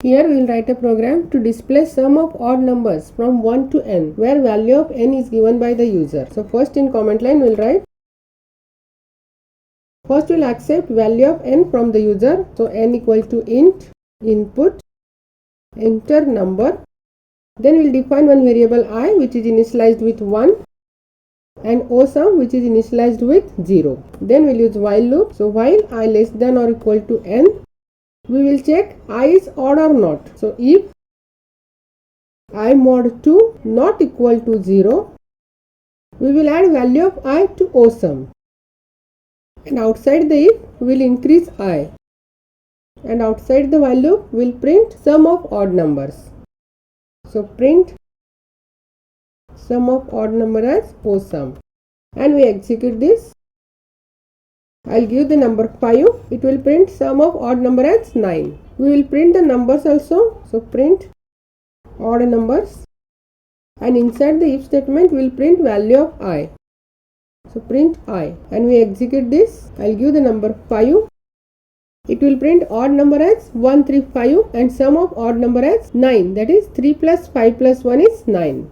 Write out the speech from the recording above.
Here we will write a program to display sum of odd numbers from 1 to n, where value of n is given by the user. So first in comment line we will write, first we will accept value of n from the user. So n equal to int input enter number. Then we will define one variable I which is initialized with 1 and osum which is initialized with 0. Then we will use while loop. So while I less than or equal to n, we will check I is odd or not. So if I mod 2 not equal to 0, we will add value of I to osum. And outside the if, we will increase I. And outside the while loop, we will print sum of odd numbers. So print sum of odd number as osum. And we execute this. I will give the number 5. It will print sum of odd number as 9. We will print the numbers also. So print odd numbers. And inside the if statement, we will print value of I. So print I. And we execute this. I will give the number 5. It will print odd number as 135 and sum of odd number as 9. That is 3 plus 5 plus 1 is 9.